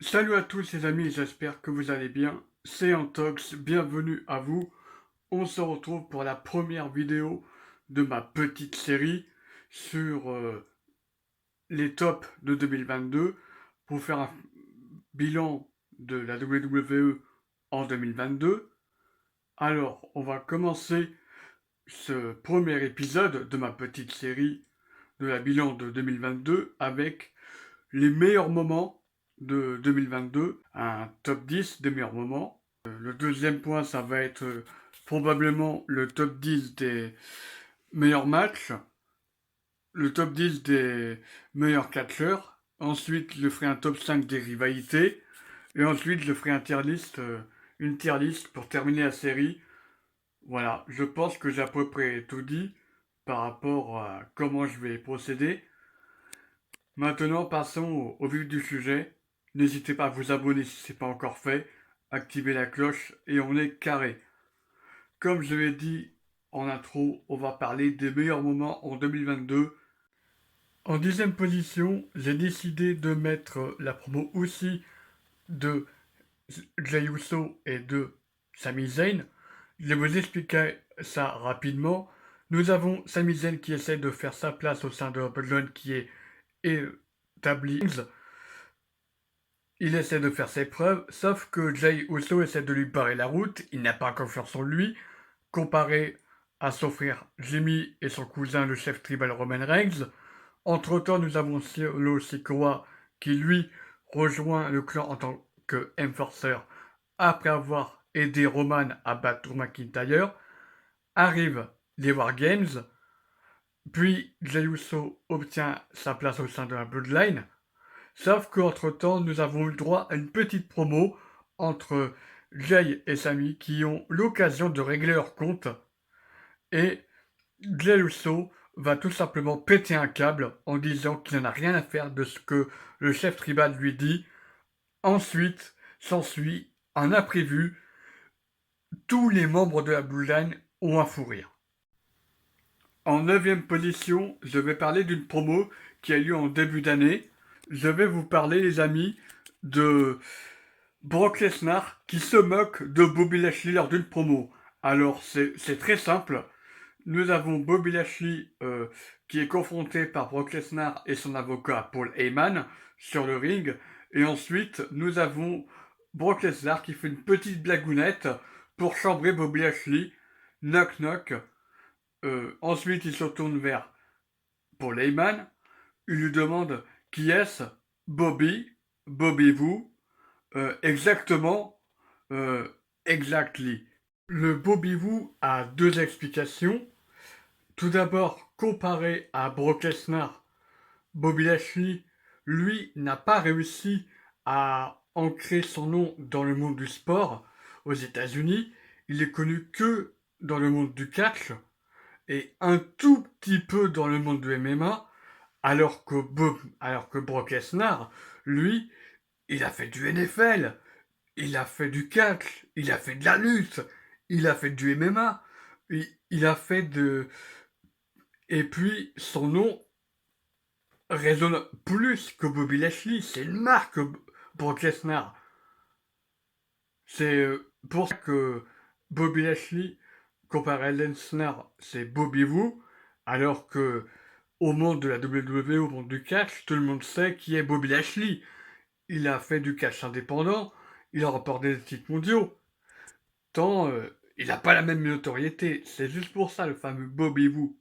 Salut à tous les amis, j'espère que vous allez bien. C'est Antox, bienvenue à vous. On se retrouve pour la première vidéo de ma petite série sur les tops de 2022 pour faire un bilan de la WWE en 2022. Alors, on va commencer ce premier épisode de ma petite série de la bilan de 2022 avec les meilleurs moments de 2022, un top 10 des meilleurs moments. Le deuxième point, ça va être probablement le top 10 des meilleurs matchs, le top 10 des meilleurs catcheurs. Ensuite, je ferai un top 5 des rivalités. Et ensuite, je ferai une tier list pour terminer la série. Voilà, je pense que j'ai à peu près tout dit par rapport à comment je vais procéder. Maintenant, passons au vif du sujet. N'hésitez pas à vous abonner si ce n'est pas encore fait, activer la cloche et on est carré. Comme je l'ai dit en intro, on va parler des meilleurs moments en 2022. En dixième position, j'ai décidé de mettre la promo aussi de Jey Uso et de Sami Zayn. Je vais vous expliquer ça rapidement. Nous avons Sami Zayn qui essaie de faire sa place au sein de la Bloodline qui est établi. Il essaie de faire ses preuves, sauf que Jey Uso essaie de lui barrer la route, il n'a pas confiance en lui, comparé à son frère Jimmy et son cousin le chef tribal Roman Reigns. Entre-temps, nous avons Solo Sikoa qui lui rejoint le clan en tant que Enforcer après avoir aidé Roman à battre Drew McIntyre. Arrivent les Wargames, puis Jey Uso obtient sa place au sein de la Bloodline. Sauf qu'entre-temps, nous avons eu le droit à une petite promo entre Jay et Sami qui ont l'occasion de régler leur compte. Et Jey Uso va tout simplement péter un câble en disant qu'il n'en a rien à faire de ce que le chef tribal lui dit. Ensuite, s'ensuit un imprévu. Tous les membres de la Bloodline ont un fou rire. En neuvième position, je vais parler d'une promo qui a lieu en début d'année. Je vais vous parler, les amis, de Brock Lesnar qui se moque de Bobby Lashley lors d'une promo. Alors, c'est très simple. Nous avons Bobby Lashley qui est confronté par Brock Lesnar et son avocat Paul Heyman sur le ring. Et ensuite, nous avons Brock Lesnar qui fait une petite blagounette pour chambrer Bobby Lashley. Knock knock. Ensuite, il se tourne vers Paul Heyman. Il lui demande qui est-ce. Bobby. Bobby vous. Exactement. Euh, exactly. Le Bobby Woo a deux explications. Tout d'abord, comparé à Brock Lesnar, Bobby Lashley, lui, n'a pas réussi à ancrer son nom dans le monde du sport aux États-Unis. Il est connu que dans le monde du catch et un tout petit peu dans le monde du MMA, alors que Brock Lesnar, lui, il a fait du NFL, il a fait du catch, il a fait de la lutte, il a fait du MMA, il a fait de... Et puis, son nom résonne plus que Bobby Lashley, c'est une marque, Brock Lesnar. C'est pour ça que Bobby Lashley, comparé à Lesnar, c'est Bobby Woo, alors que au monde de la WWE, au monde du catch, tout le monde sait qui est Bobby Lashley. Il a fait du catch indépendant, il a remporté des titres mondiaux. Tant il n'a pas la même notoriété. C'est juste pour ça le fameux Bobby Woo.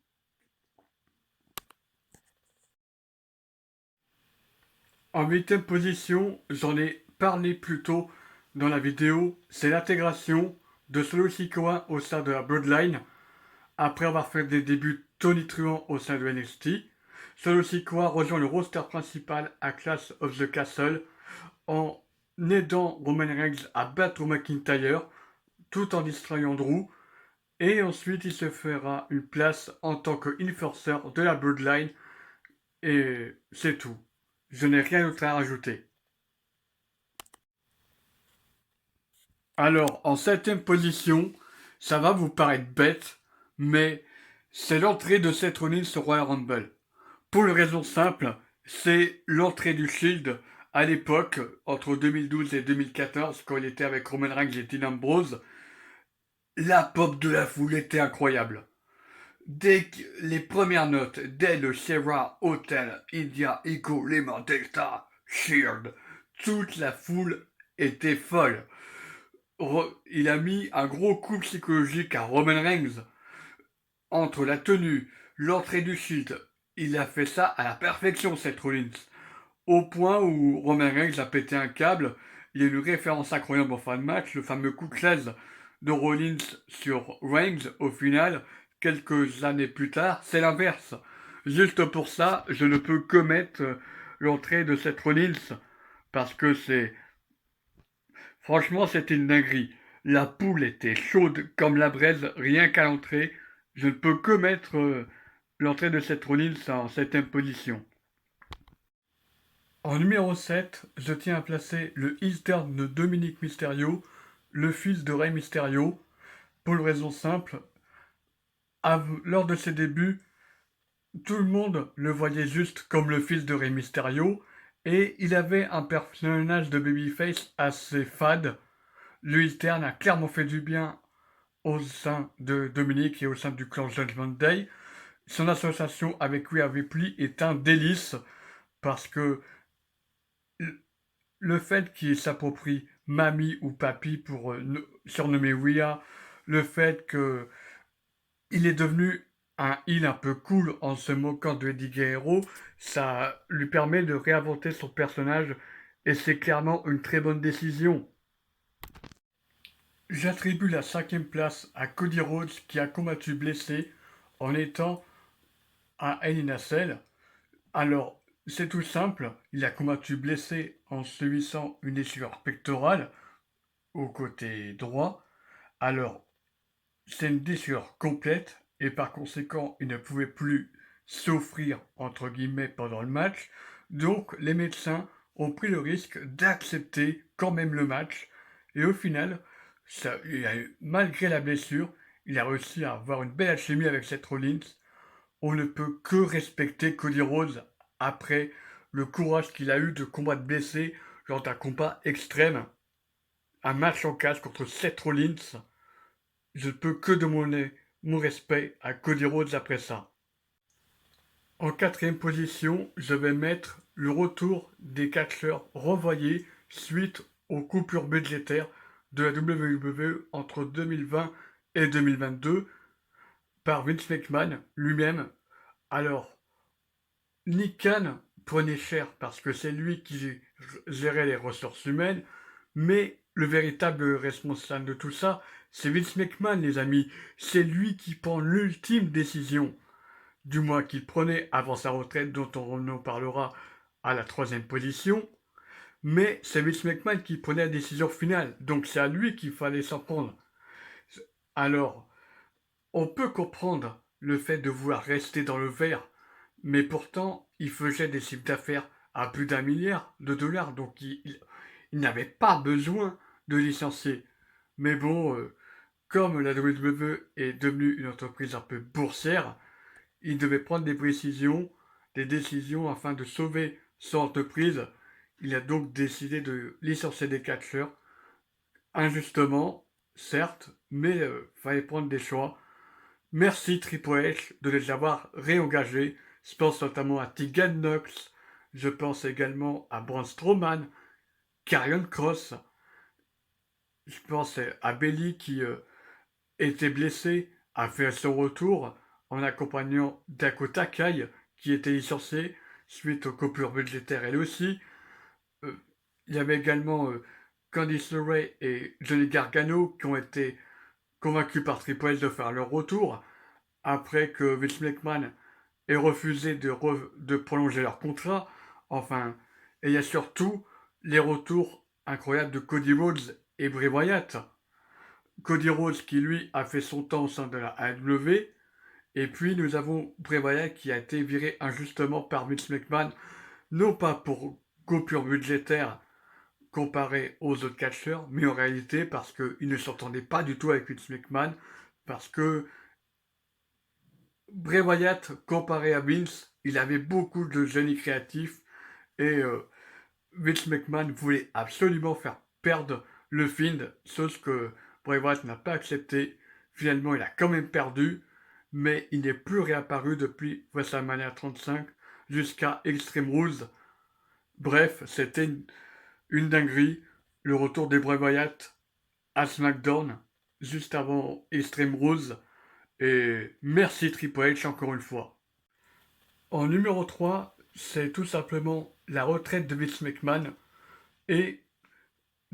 En huitième position, j'en ai parlé plus tôt dans la vidéo, c'est l'intégration de Solo Sikoa au sein de la Bloodline. Après avoir fait des débuts tonitruants au sein de NXT, Solo Sikoa rejoint le roster principal à Clash of the Castle en aidant Roman Reigns à battre McIntyre tout en distrayant Drew. Et ensuite, il se fera une place en tant qu'enforcer de la Bloodline. Et c'est tout. Je n'ai rien d'autre à rajouter. Alors, en septième position, ça va vous paraître bête, mais c'est l'entrée de Seth Rollins au Royal Rumble. Pour une raison simple, c'est l'entrée du Shield À l'époque, entre 2012 et 2014, quand il était avec Roman Reigns et Dean Ambrose, la pop de la foule était incroyable. Dès que les premières notes, dès le Sierra Hotel, India, Echo, Lima, Delta, Shield, toute la foule était folle. Il a mis un gros coup psychologique à Roman Reigns entre la tenue, l'entrée du Shield. Il a fait ça à la perfection, Seth Rollins. Au point où Roman Reigns a pété un câble. Il y a une référence incroyable en fin de match, le fameux coup de chaise de Rollins sur Reigns. Au final, quelques années plus tard, c'est l'inverse. Juste pour ça, je ne peux que mettre l'entrée de Seth Rollins parce que c'est franchement c'était une dinguerie. La poule était chaude comme la braise rien qu'à l'entrée. Je ne peux que mettre l'entrée de Seth Rollins en septième position. En numéro 7, je tiens à placer le heel turn de Dominic Mysterio, le fils de Rey Mysterio, pour une raison simple. Lors de ses débuts, tout le monde le voyait juste comme le fils de Rey Mysterio, et il avait un personnage de babyface assez fade. Le heel turn a clairement fait du bien au sein de Dominic et au sein du clan Judgment Day. Son association avec Rhea Ripley est un délice, parce que le fait qu'il s'approprie Mamie ou Papi pour surnommer Rhea, le fait que il est devenu un heel un peu cool en se moquant de Eddie Guerrero, ça lui permet de réinventer son personnage et c'est clairement une très bonne décision. J'attribue la cinquième place à Cody Rhodes qui a combattu blessé en étant à Hell in a Cell. Alors, c'est tout simple, il a combattu blessé en subissant une déchirure pectorale au côté droit. Alors, c'est une déchirure complète et par conséquent, il ne pouvait plus souffrir entre guillemets pendant le match. Donc, les médecins ont pris le risque d'accepter quand même le match et au final, malgré la blessure, il a réussi à avoir une belle alchimie avec Seth Rollins. On ne peut que respecter Cody Rhodes après le courage qu'il a eu de combattre blessé lors d'un combat extrême. Un match en cage contre Seth Rollins, je ne peux que demander mon respect à Cody Rhodes après ça. En quatrième position, je vais mettre le retour des catcheurs renvoyés suite aux coupures budgétaires de la WWE entre 2020 et 2022 par Vince McMahon lui-même. Alors, Nick Khan prenait cher parce que c'est lui qui gérait les ressources humaines, mais le véritable responsable de tout ça, c'est Vince McMahon, les amis. C'est lui qui prend l'ultime décision, du moins qu'il prenait avant sa retraite, dont on en parlera à la troisième position. Mais c'est Vince McMahon qui prenait la décision finale, donc c'est à lui qu'il fallait s'en prendre. Alors, on peut comprendre le fait de vouloir rester dans le vert, mais pourtant, il faisait des chiffres d'affaires à plus d'1 milliard de dollars, donc il n'avait pas besoin de licencier. Mais bon, comme la WWE est devenue une entreprise un peu boursière, il devait prendre des décisions afin de sauver son entreprise. Il a donc décidé de licencier des catcheurs, injustement, certes, mais fallait prendre des choix. Merci Triple H de les avoir réengagés. Je pense notamment à Tegan Knox. Je pense également à Braun Strowman, Karrion Kross. Je pense à Bayley qui était blessé, a fait son retour en accompagnant Dakota Kai qui était licenciée suite aux coupures budgétaires elle aussi. Euh, il y avait également Candice LeRae et Johnny Gargano qui ont été convaincus par Triple H de faire leur retour après que Vince McMahon ait refusé de prolonger leur contrat. Enfin, et il y a surtout les retours incroyables de Cody Rhodes et Bray Wyatt. Cody Rhodes qui lui a fait son temps au sein de la AEW, et puis nous avons Bray Wyatt qui a été viré injustement par Vince McMahon, non pas pour coupure budgétaire comparé aux autres catcheurs, mais en réalité parce qu'il ne s'entendait pas du tout avec Vince McMahon, parce que Bray Wyatt, comparé à Vince, il avait beaucoup de génie créatif et Vince McMahon voulait absolument faire perdre le Fiend, sauf que Bray Wyatt n'a pas accepté. Finalement, il a quand même perdu, mais il n'est plus réapparu depuis WrestleMania 35 jusqu'à Extreme Rules. Bref, c'était une dinguerie. Le retour des Bray Wyatt à SmackDown, juste avant Extreme Rules. Et merci Triple H encore une fois. En numéro 3, c'est tout simplement la retraite de Vince McMahon et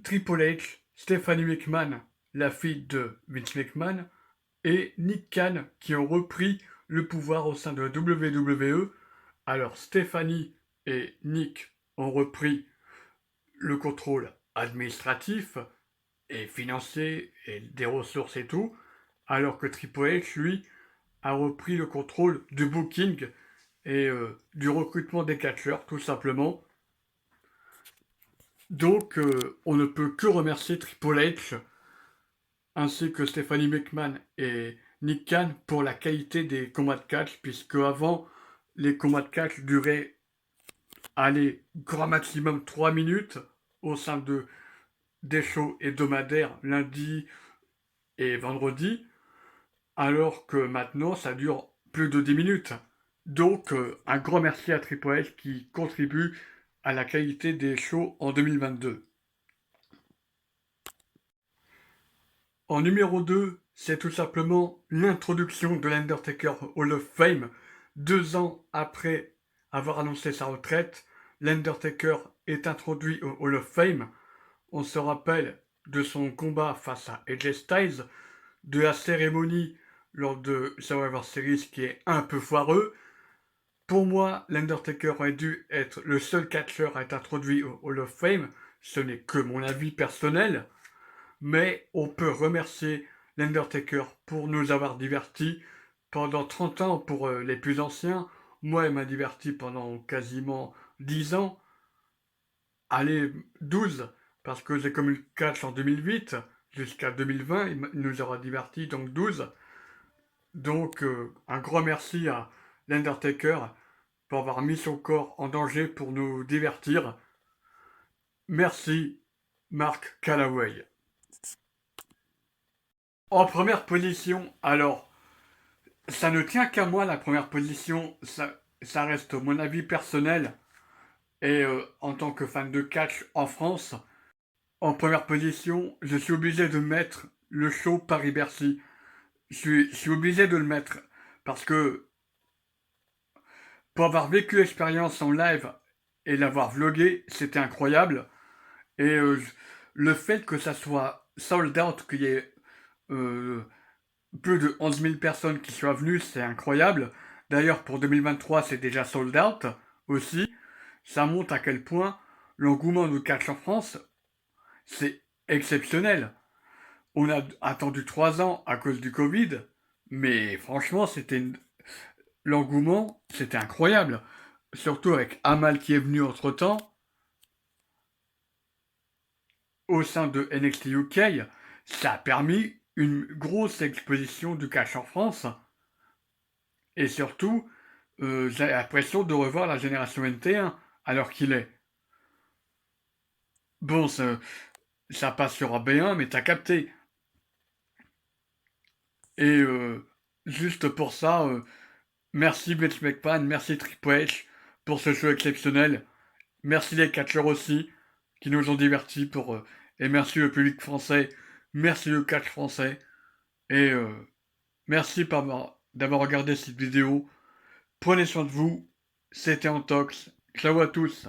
Triple H, Stephanie McMahon, la fille de Vince McMahon, et Nick Khan qui ont repris le pouvoir au sein de la WWE. Alors Stephanie et Nick ont repris le contrôle administratif et financier et des ressources et tout, alors que Triple H, lui, a repris le contrôle du booking et du recrutement des catcheurs, tout simplement. Donc, on ne peut que remercier Triple H ainsi que Stephanie McMahon et Nick Khan pour la qualité des combats de catch, puisque avant, les combats de catch duraient, allez, grand maximum 3 minutes au sein des shows hebdomadaires lundi et vendredi, alors que maintenant, ça dure plus de 10 minutes. Donc, un grand merci à Triple H qui contribue à la qualité des shows en 2022. En numéro 2, c'est tout simplement l'introduction de l'Undertaker Hall of Fame. 2 ans après avoir annoncé sa retraite, l'Undertaker est introduit au Hall of Fame. On se rappelle de son combat face à AJ Styles, de la cérémonie lors de Survivor Series qui est un peu foireux. Pour moi, l'Undertaker aurait dû être le seul catcheur à être introduit au Hall of Fame. Ce n'est que mon avis personnel. Mais on peut remercier l'Undertaker pour nous avoir divertis pendant 30 ans pour les plus anciens. Moi, il m'a diverti pendant quasiment 10 ans. Allez, 12, parce que j'ai connu le catch en 2008 jusqu'à 2020. Il nous aura divertis, donc 12. Donc, un grand merci à l'Undertaker pour avoir mis son corps en danger pour nous divertir. Merci, Mark Calloway. En première position, alors, ça ne tient qu'à moi la première position, ça reste mon avis personnel. Et en tant que fan de catch en France, en première position, je suis obligé de mettre le show Paris-Bercy. Je suis obligé de le mettre parce que pour avoir vécu l'expérience en live et l'avoir vlogué, c'était incroyable. Et le fait que ça soit sold out, qu'il y ait euh, plus de 11 000 personnes qui soient venues, c'est incroyable. D'ailleurs, pour 2023, c'est déjà sold out aussi. Ça montre à quel point l'engouement du catch en France, c'est exceptionnel. On a attendu 3 ans à cause du Covid, mais franchement, l'engouement, c'était incroyable. Surtout avec Amal qui est venu entre-temps, au sein de NXT UK, ça a permis une grosse exposition du catch en France. Et surtout, j'ai l'impression de revoir la génération NT1, alors qu'il est. Bon, ça passe sur AB1, mais t'as capté. Et juste pour ça, merci Vince McMahon, merci Triple H pour ce show exceptionnel. Merci les catcheurs aussi, qui nous ont divertis et merci le public français, merci le catch français. Et merci d'avoir regardé cette vidéo. Prenez soin de vous. C'était Antox. Ciao à tous.